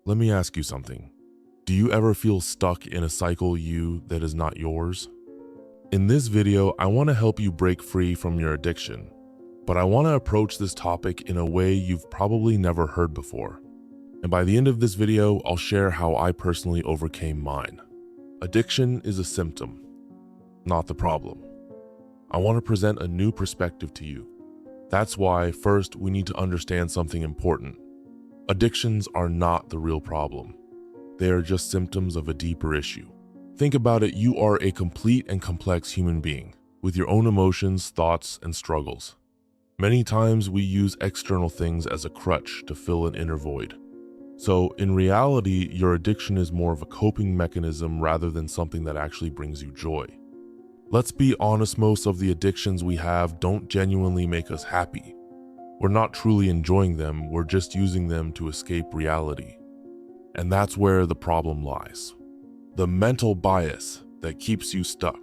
Let me ask you something. Do you ever feel stuck in a cycle that is not yours? In this video, I want to help you break free from your addiction, but I want to approach this topic in a way you've probably never heard before. And by the end of this video, I'll share how I personally overcame mine. Addiction is a symptom, not the problem. I want to present a new perspective to you. That's why first we need to understand something important. Addictions are not the real problem. They are just symptoms of a deeper issue. Think about it, you are a complete and complex human being with your own emotions, thoughts, and struggles. Many times we use external things as a crutch to fill an inner void. So in reality, your addiction is more of a coping mechanism rather than something that actually brings you joy. Let's be honest, most of the addictions we have don't genuinely make us happy. We're not truly enjoying them, we're just using them to escape reality. And that's where the problem lies. The mental bias that keeps you stuck.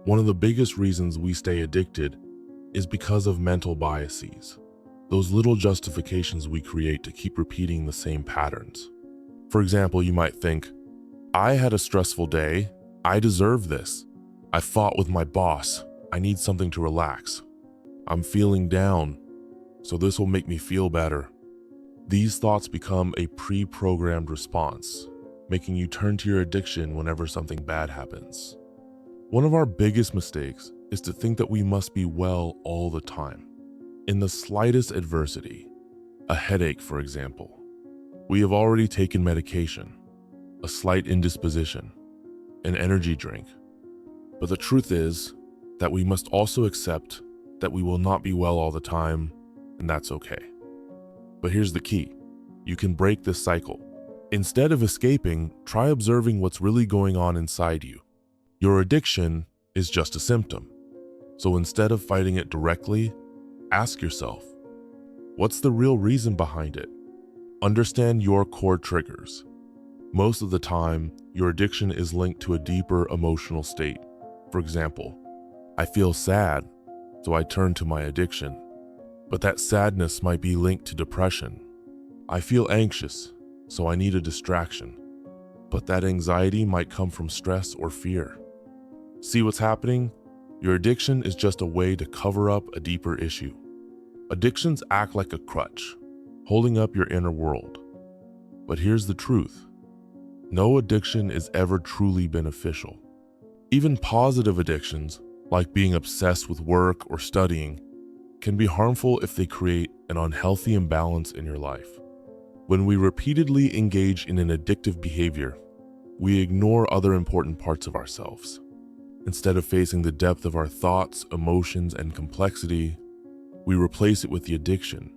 One of the biggest reasons we stay addicted is because of mental biases. Those little justifications we create to keep repeating the same patterns. For example, you might think, I had a stressful day, I deserve this. I fought with my boss, I need something to relax. I'm feeling down, so this will make me feel better. These thoughts become a pre-programmed response, making you turn to your addiction whenever something bad happens. One of our biggest mistakes is to think that we must be well all the time. In the slightest adversity, a headache for example, we have already taken medication, a slight indisposition, an energy drink. But the truth is that we must also accept that we will not be well all the time, and that's okay. But here's the key. You can break this cycle. Instead of escaping, try observing what's really going on inside you. Your addiction is just a symptom. So instead of fighting it directly, ask yourself, what's the real reason behind it? Understand your core triggers. Most of the time, your addiction is linked to a deeper emotional state. For example, I feel sad, so I turn to my addiction. But that sadness might be linked to depression. I feel anxious, so I need a distraction. But that anxiety might come from stress or fear. See what's happening? Your addiction is just a way to cover up a deeper issue. Addictions act like a crutch, holding up your inner world. But here's the truth. No addiction is ever truly beneficial. Even positive addictions, like being obsessed with work or studying, can be harmful if they create an unhealthy imbalance in your life. When we repeatedly engage in an addictive behavior, we ignore other important parts of ourselves. Instead of facing the depth of our thoughts, emotions, and complexity, we replace it with the addiction.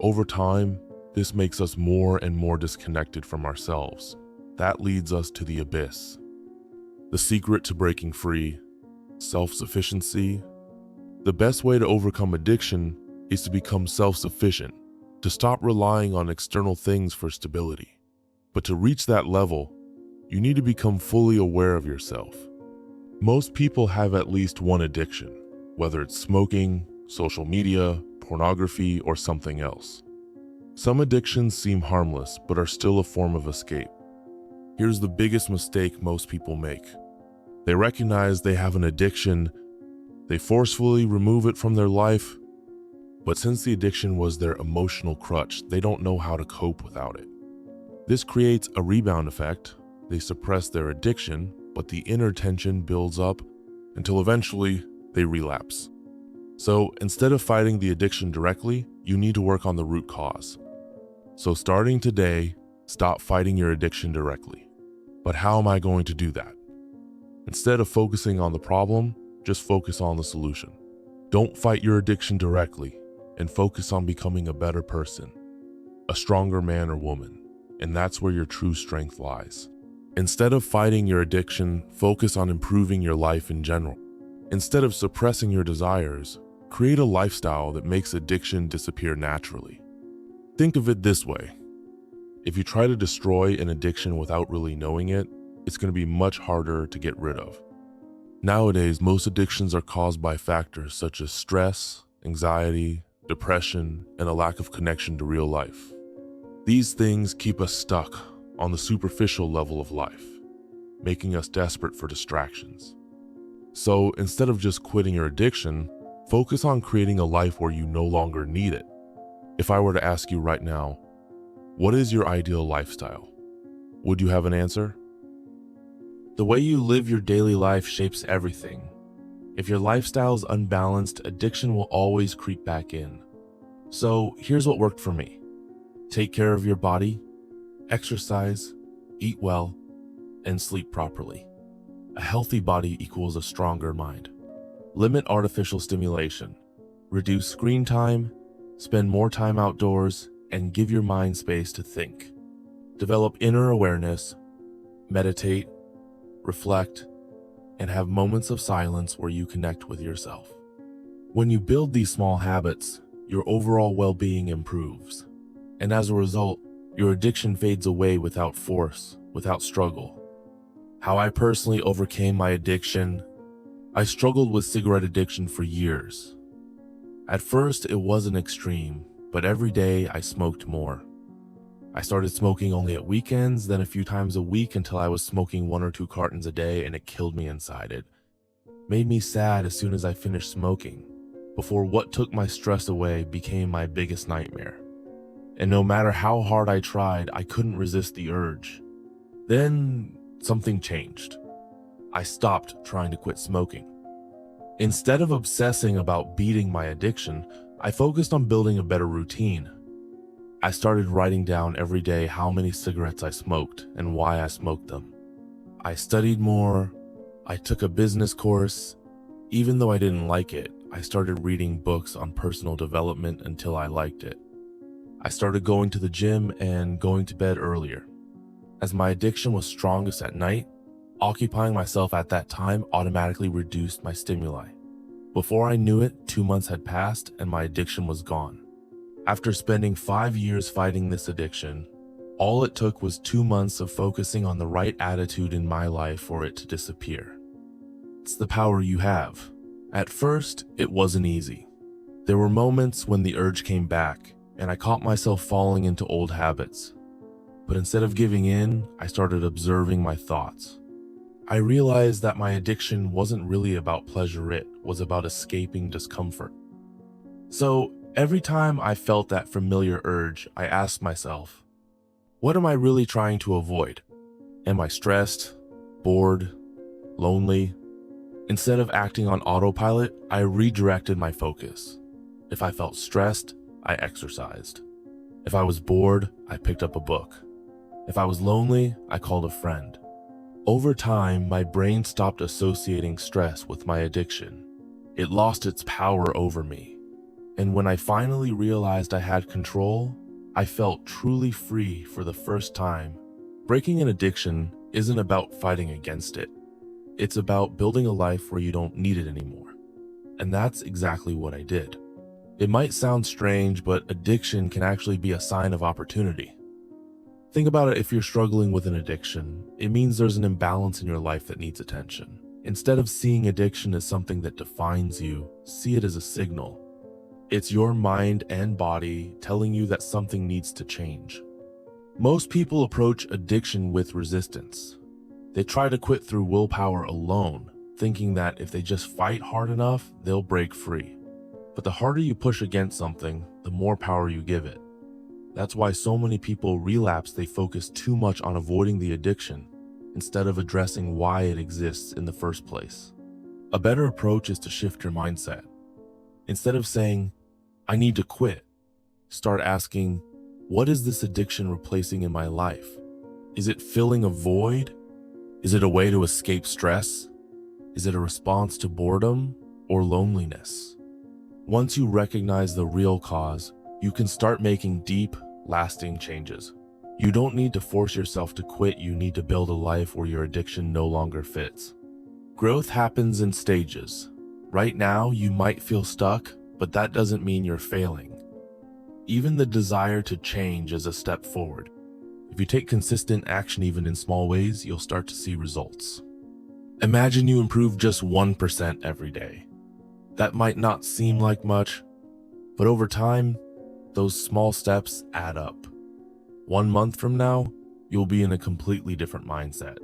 Over time, this makes us more and more disconnected from ourselves. That leads us to the abyss. The secret to breaking free: self-sufficiency. The best way to overcome addiction is to become self-sufficient, to stop relying on external things for stability. But to reach that level, you need to become fully aware of yourself. Most people have at least one addiction, whether it's smoking, social media, pornography, or something else. Some addictions seem harmless, but are still a form of escape. Here's the biggest mistake most people make. They recognize they have an addiction, they forcefully remove it from their life, but since the addiction was their emotional crutch, they don't know how to cope without it. This creates a rebound effect. They suppress their addiction, but the inner tension builds up until eventually they relapse. So instead of fighting the addiction directly, you need to work on the root cause. So starting today, stop fighting your addiction directly. But how am I going to do that? Instead of focusing on the problem, just focus on the solution. Don't fight your addiction directly and focus on becoming a better person, a stronger man or woman, and that's where your true strength lies. Instead of fighting your addiction, focus on improving your life in general. Instead of suppressing your desires, create a lifestyle that makes addiction disappear naturally. Think of it this way. If you try to destroy an addiction without really knowing it, it's going to be much harder to get rid of. Nowadays, most addictions are caused by factors such as stress, anxiety, depression, and a lack of connection to real life. These things keep us stuck, on the superficial level of life, making us desperate for distractions. So instead of just quitting your addiction, focus on creating a life where you no longer need it. If I were to ask you right now, what is your ideal lifestyle? Would you have an answer? The way you live your daily life shapes everything. If your lifestyle is unbalanced, addiction will always creep back in. So here's what worked for me. Take care of your body, exercise, eat well, and sleep properly. A healthy body equals a stronger mind. Limit artificial stimulation. Reduce screen time, spend more time outdoors, and give your mind space to think. Develop inner awareness, meditate, reflect, and have moments of silence where you connect with yourself. When you build these small habits, your overall well-being improves. And as a result, your addiction fades away without force, without struggle. How I personally overcame my addiction: I struggled with cigarette addiction for years. At first, it wasn't extreme, but every day I smoked more. I started smoking only at weekends, then a few times a week until I was smoking 1 or 2 cartons a day, and it killed me inside. It made me sad as soon as I finished smoking, before what took my stress away became my biggest nightmare. And no matter how hard I tried, I couldn't resist the urge. Then something changed. I stopped trying to quit smoking. Instead of obsessing about beating my addiction, I focused on building a better routine. I started writing down every day how many cigarettes I smoked and why I smoked them. I studied more. I took a business course. Even though I didn't like it, I started reading books on personal development until I liked it. I started going to the gym and going to bed earlier. As my addiction was strongest at night, occupying myself at that time automatically reduced my stimuli. Before I knew it, 2 months had passed and my addiction was gone. After spending 5 years fighting this addiction, all it took was 2 months of focusing on the right attitude in my life for it to disappear. It's the power you have. At first, it wasn't easy. There were moments when the urge came back, and I caught myself falling into old habits. But instead of giving in, I started observing my thoughts. I realized that my addiction wasn't really about pleasure, it was about escaping discomfort. So every time I felt that familiar urge, I asked myself, what am I really trying to avoid? Am I stressed, bored, lonely? Instead of acting on autopilot, I redirected my focus. If I felt stressed, I exercised. If I was bored, I picked up a book. If I was lonely, I called a friend. Over time, my brain stopped associating stress with my addiction. It lost its power over me. And when I finally realized I had control, I felt truly free for the first time. Breaking an addiction isn't about fighting against it. It's about building a life where you don't need it anymore. And that's exactly what I did. It might sound strange, but addiction can actually be a sign of opportunity. Think about it: if you're struggling with an addiction, it means there's an imbalance in your life that needs attention. Instead of seeing addiction as something that defines you, see it as a signal. It's your mind and body telling you that something needs to change. Most people approach addiction with resistance. They try to quit through willpower alone, thinking that if they just fight hard enough, they'll break free. But the harder you push against something, the more power you give it. That's why so many people relapse. They focus too much on avoiding the addiction instead of addressing why it exists in the first place. A better approach is to shift your mindset. Instead of saying, I need to quit, start asking, what is this addiction replacing in my life? Is it filling a void? Is it a way to escape stress? Is it a response to boredom or loneliness? Once you recognize the real cause, you can start making deep, lasting changes. You don't need to force yourself to quit. You need to build a life where your addiction no longer fits. Growth happens in stages. Right now, you might feel stuck, but that doesn't mean you're failing. Even the desire to change is a step forward. If you take consistent action, even in small ways, you'll start to see results. Imagine you improve just 1% every day. That might not seem like much, but over time, those small steps add up. 1 month from now, you'll be in a completely different mindset.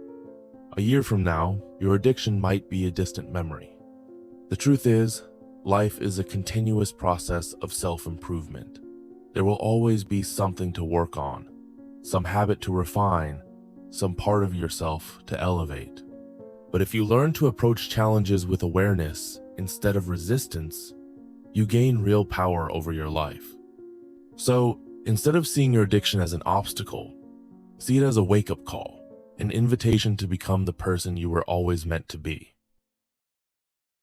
A year from now, your addiction might be a distant memory. The truth is, life is a continuous process of self-improvement. There will always be something to work on, some habit to refine, some part of yourself to elevate. But if you learn to approach challenges with awareness instead of resistance, you gain real power over your life. So, instead of seeing your addiction as an obstacle, see it as a wake-up call, an invitation to become the person you were always meant to be.